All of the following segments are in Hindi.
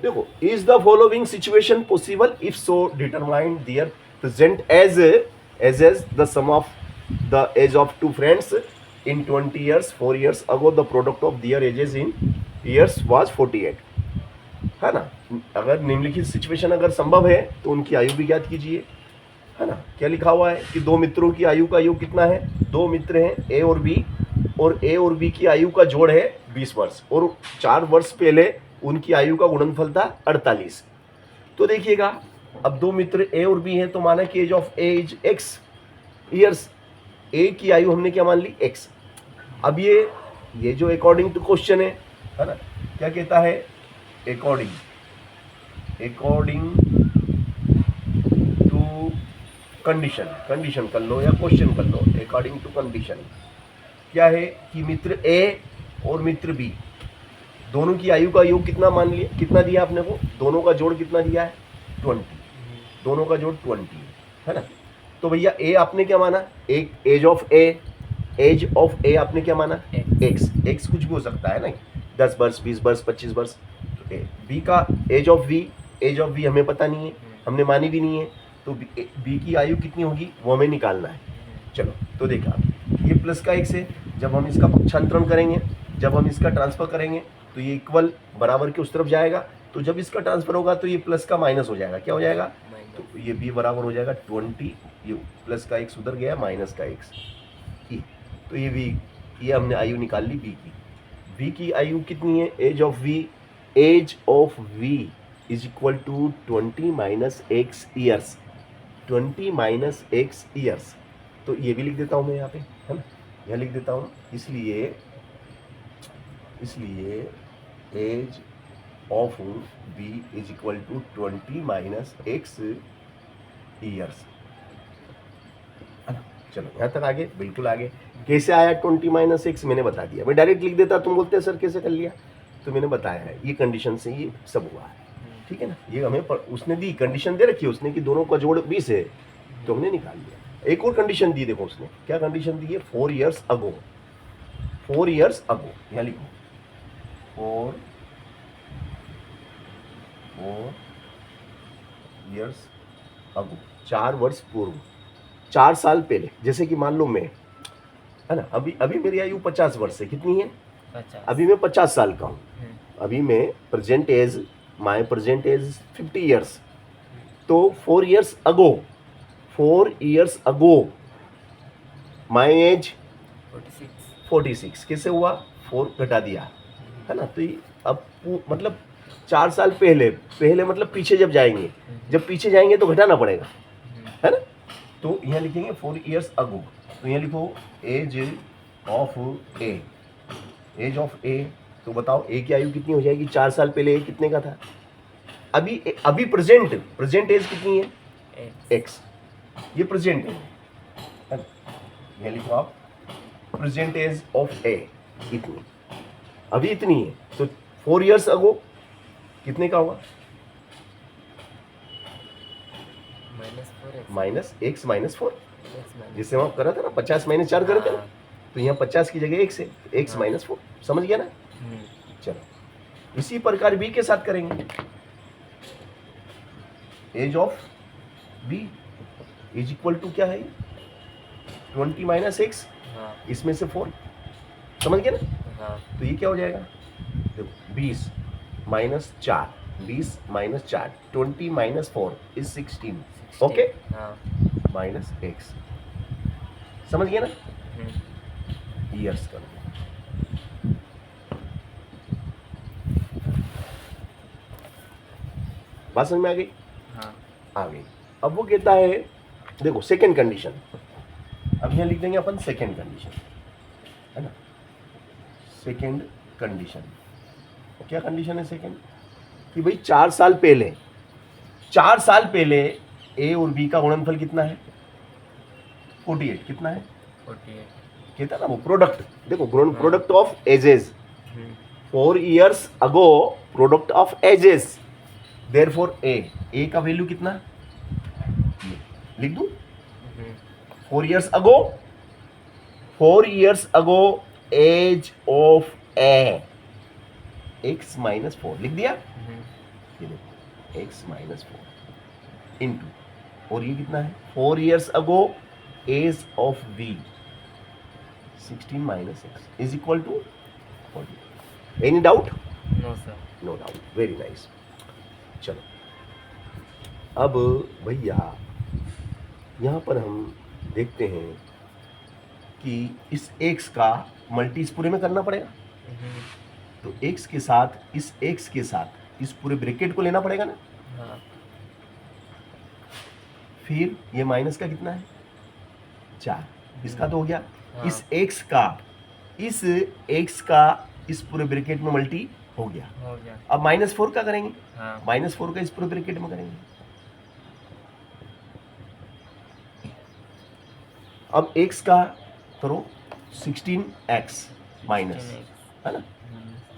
देखो, is the following situation possible, if so determine their present age the sum of the age of two friends in 20 years 4 years ago the product of their ages in years was 48, है ना। अगर निम्नलिखित सिचुएशन अगर संभव है तो उनकी आयु भी ज्ञात कीजिए, है ना। क्या लिखा हुआ है कि दो मित्रों की आयु का योग कितना है, दो मित्र हैं ए और ए और बी की आयु का जोड़ है 20 वर्ष और 4 वर्ष पहले उनकी आयु का गुणनफल था 48। तो देखिएगा, अब दो मित्र ए और बी हैं तो माना कि age of A is x years, A की आयु हमने क्या मान ली एक्स। अब ये जो अकॉर्डिंग टू क्वेश्चन है ना, क्या कहता है, अकॉर्डिंग टू कंडीशन कर लो या क्वेश्चन कर लो, अकॉर्डिंग टू कंडीशन क्या है कि मित्र ए और मित्र बी दोनों की आयु का योग कितना मान लिया, कितना दिया आपने को, दोनों का जोड़ कितना दिया है 20, दोनों का जोड़ 20 है ना। तो भैया ए आपने क्या माना, एक एज ऑफ ए आपने क्या माना एक्स कुछ भी हो सकता है ना, 10 वर्ष 20 वर्ष 25 वर्ष। तो बी का एज ऑफ वी हमें पता नहीं है, हमने मानी भी नहीं है, तो बी की आयु कितनी होगी वो हमें निकालना है। चलो तो देखा, ये प्लस का एक्स है, जब हम इसका पक्षांतरण करेंगे, जब हम इसका ट्रांसफर करेंगे तो ये इक्वल बराबर के उस तरफ जाएगा, तो जब इसका ट्रांसफर होगा तो ये प्लस का माइनस हो जाएगा, क्या हो जाएगा, तो ये बी बराबर हो जाएगा 20, ये प्लस का एक्स उधर गया माइनस का एक्स, तो ये वी, ये हमने आयु निकाल ली बी की आयु कितनी है, age of V is equal to 20 minus X years, 20 minus X years. तो ये भी लिख देता हूँ मैं यहाँ पे, है ना, यहाँ लिख देता हूँ, इसलिए age of B is equal to 20 minus X years. चलो यहाँ तक आगे, बिल्कुल आगे। कैसे आया 20 माइनस एक्स, मैंने बता दिया, मैं डायरेक्ट लिख देता, तुम बोलते सर कैसे कर लिया, तो मैंने बताया है ये कंडीशन से ये सब हुआ है, ठीक है ना। ये हमें उसने दी, कंडीशन दे रखी है उसने कि दोनों का जोड़ 20 है, तो हमने निकाल लिया। एक और कंडीशन दी, देखो उसने क्या कंडीशन दी है, 4 years अगो, यहाँ लिखो 4 years अगो, 4 वर्ष पूर्व, 4 साल पहले। जैसे कि मान लो मैं, है ना, अभी मेरी आयु 50 वर्ष है, कितनी है 50, अभी मैं 50 साल का हूँ, अभी मैं माई प्रेजेंट एज 50 years, तो 4 years अगो माई एज 46 कैसे हुआ, 4 घटा दिया, है ना। तो अब मतलब 4 साल पहले मतलब पीछे जब पीछे जाएंगे तो घटाना पड़ेगा, है ना। तो यहाँ लिखेंगे 4 years अगो, तो यहाँ लिखो एज ऑफ ए, तो बताओ ए की आयु कितनी हो जाएगी, 4 साल पहले ए कितने का था, अभी प्रेजेंट एज कितनी है एक्स, ये प्रेजेंट है, यहाँ लिखो आप प्रेजेंट एज ऑफ ए इतनी, अभी इतनी है, तो 4 years अगो कितने का होगा, माइनस एक्स माइनस 4, जिससे हम करा था ना 50 माइनस 4 करे थे ना, तो यहाँ 50 की जगह एक्स है, एक्स माइनस 4, समझ गया ना। चलो इसी प्रकार बी के साथ करेंगे, age of B is equal to क्या है 20 माइनस एक्स, इसमें से 4, समझ गया ना। तो ये क्या हो जाएगा, देखो 20 minus 4, 20 minus 4, 20 minus 4 is 16, okay, minus x, समझ गया ना, ईयर्स कर, बात समझ में आ गई, आ गई। अब वो कहता है, देखो सेकंड कंडीशन, अब यहाँ लिख देंगे अपन सेकंड कंडीशन, है ना, सेकंड कंडीशन, क्या कंडीशन है सेकंड, कि भाई 4 साल पहले ए और बी का गुणनफल कितना है 48, कितना है 48, कहता ना वो प्रोडक्ट, देखो product of ages, 4 years ago product of ages, therefore A का वैल्यू कितना लिख दूं, 4 years ago age of A x minus 4 लिख दिया, ये देखो x माइनस 4 इंटू, और ये कितना है 4 years ago age of v 16 minus x is equal to 40। Any doubt? No sir. No doubt, very nice. चलो अब भैया यहाँ पर हम देखते हैं कि इस x का मल्टी इस पूरे में करना पड़ेगा, तो x के साथ इस x के साथ इस पूरे ब्रैकेट को लेना पड़ेगा ना। हाँ। फिर ये माइनस का कितना है 4, इसका तो हो गया। हाँ। इस x का इस पूरे ब्रैकेट में मल्टी हो गया। हो गया। अब -4 का करेंगे, हाँ। -4 का इस पूरे ब्रैकेट में करेंगे। अब x का करो 16x माइनस, है ना।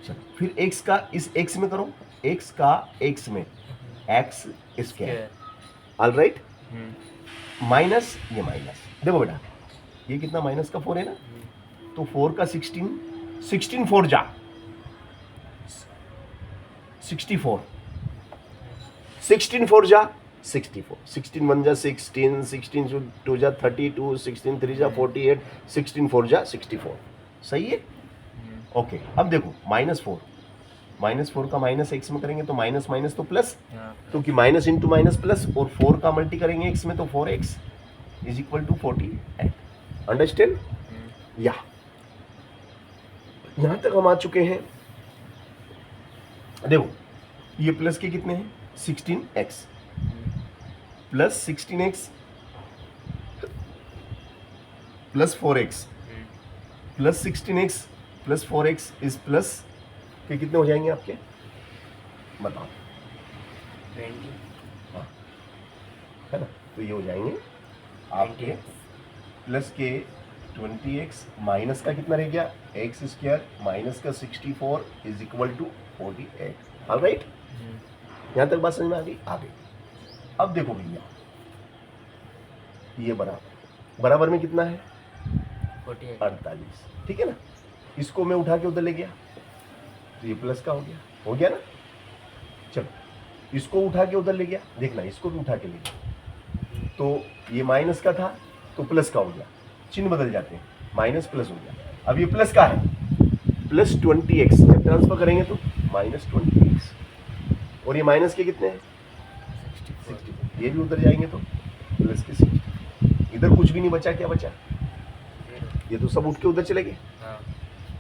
चलो फिर x का इस x में करो, x का x में x square, all right. Minus ये माइनस, देखो बेटा ये कितना माइनस का 4 है ना, तो 4 का 16 4 जा 64, 16 4 जा 64, 16 1 जा 16, 16 2 जा 32, 16 3 जा 48, 16 4 जा 64, सही है। ओके अब देखो -4 का माइनस x में करेंगे तो माइनस माइनस तो प्लस, क्योंकि माइनस इंटू माइनस प्लस, और 4 का मल्टी करेंगे x में तो 4x is equal to 48। Understand? या यहां तक हम आ चुके हैं। देखो ये प्लस के कितने हैं 16x plus 16x plus 4x plus 16x plus 4x is plus के कितने हो जाएंगे आपके, बताओ 20। हाँ है ना, तो ये हो जाएंगे आपके प्लस के 20x माइनस का कितना रह गया x स्क्वायर माइनस का 64 is equal to 48। All right, यहाँ तक बात समझ में आ गई? आ गई। अब देखो भैया ये बराबर में कितना है 48, ठीक है ना। इसको मैं उठा के उधर ले गया तो ये प्लस का हो गया ना। चलो इसको उठा के उधर ले गया, देखना इसको भी उठा के ले गया, तो ये माइनस का था तो प्लस का हो गया, चिन्ह बदल जाते हैं, माइनस प्लस हो गया। अब ये प्लस का है प्लस 20x, जब ट्रांसफर करेंगे तो -20x, और ये माइनस के कितने हैं 64, ये भी उधर जाएंगे तो प्लस के 60, इधर कुछ भी नहीं बचा, क्या बचा, ये तो सब उठ के उधर चले गए।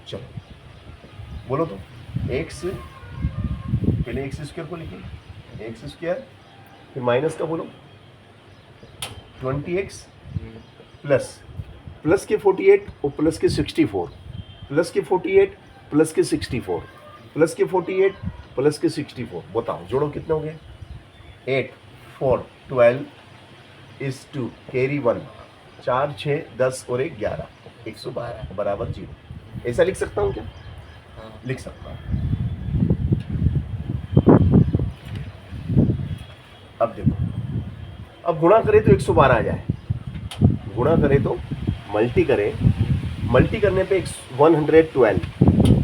चलो बोलो तो x, पहले x स्क्वायर को लिखिए x स्क्वायर, फिर माइनस का बोलो 20x प्लस के 48 और प्लस के 64, प्लस के 48 प्लस के 64 प्लस के 48 प्लस के 64, बताओ जोड़ो कितने हो गए 8 4 12 इज 2 कैरी 1, 4 6 10 और 1 11, 112 बराबर 0। ऐसा लिख सकता हूँ क्या? लिख सकता हूँ। अब देखो, अब गुणा करें तो 112 आ जाए, गुणा करें तो मल्टी करने पे 112,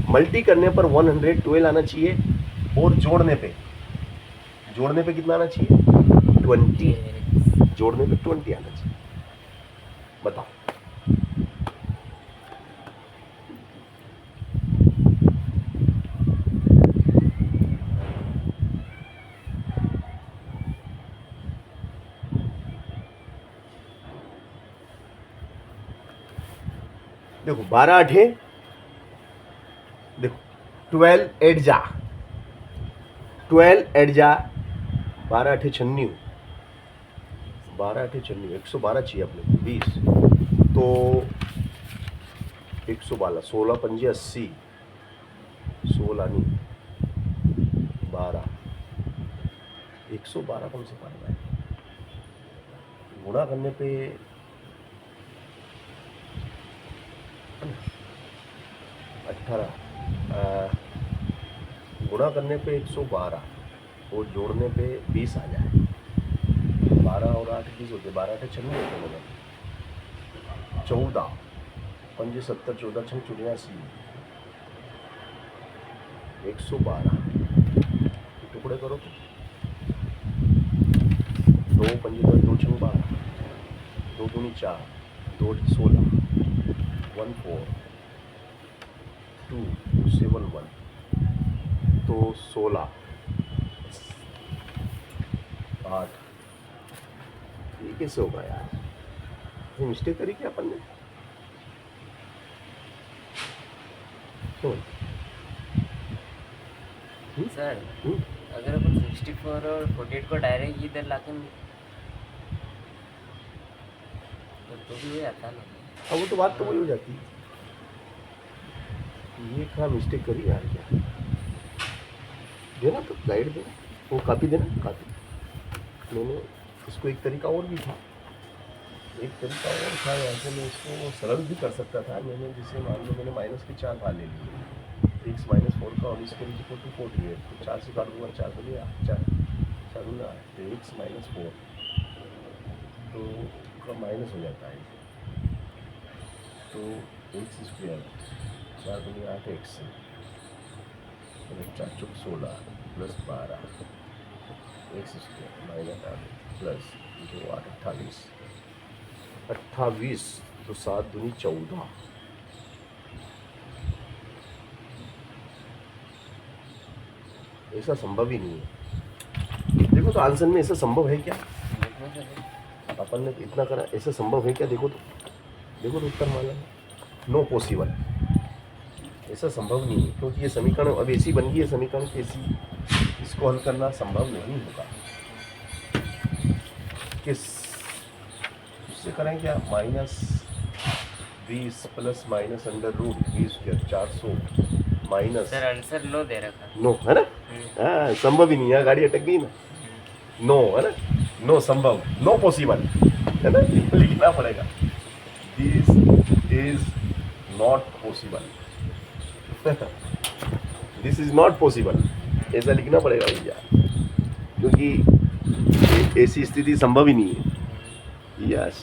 मल्टी करने पर 112 आना चाहिए, और जोड़ने पे कितना आना चाहिए 20, जोड़ने पे 20 आना चाहिए। बताओ देखो 12 8 देखो 12 8 जा 12 8 जा 12 8 96, 12 8 96, 112 चाहिए अपने 20, तो 112, 16 पंजे 80, 16 नहीं 12, 112 कौन से पाएगा, गुणा करने पे 18, गुणा करने पे 112 और जोड़ने पे 20 आ जाए, 12 और 8 20 होते, 12 8 96 होते हैं, 14 पंजे 70, 14 6 84, 112 टुकड़े करो तो दो पंजे दस, दो छंग 12, दो दूनी 4, दो 16, 1 4, 2 7 1, तो 16 8। ये कैसे होगा यार? ये मिस्टेक करी क्या अपन ने? क्यों? सर हम्म? अगर अपन 64 और 48 को डायरेक्ट इधर लाके तो भी हो जाता ना। अब वो तो बात तो वही हो जाती है। ये कहाँ मिस्टेक करी यार? क्या देना तो गाइड देना, वो कॉपी देना कॉपी। मैंने इसको एक तरीका और भी था, एक तरीका और था ऐसे में इसको सरल भी कर सकता था। मैंने जैसे मान लो मैंने माइनस के 4 भाग ले लिए, x -4 का और इसके नीचे टू 48, तो 4 से काट दूंगा, 4 को लिया 4 4 ना, तो x -4 तो का माइनस हो जाता है, तो x स्क्वायर 4 को लिया 8x, 4 चौक 16 plus 12 x square minus 8 plus 2 8 28, तो 7 दूनी 14। ऐसा संभव ही नहीं है। देखो तो आंसर में ऐसा संभव है क्या? देखो सर अपन ने इतना करा, ऐसा संभव है क्या? देखो तो उत्तर माना है नो पॉसिबल। ऐसा संभव नहीं है, क्योंकि ये समीकरण अब ऐसी बन गई है समीकरण की, ऐसी इसको हल करना संभव नहीं होगा। किस इससे करें क्या? -20 plus minus under root 20 400 minus sir answer no दे रखा। नो है ना? हाँ संभव ही नहीं है, गाड़ी अटक गई ना। नो है ना? नो संभव, नो पॉसिबल है ना? लिखना पड़ेगा this is not possible, this is not possible, ऐसा लिखना पड़ेगा भैया, क्योंकि ऐसी स्थिति संभव ही नहीं है। यस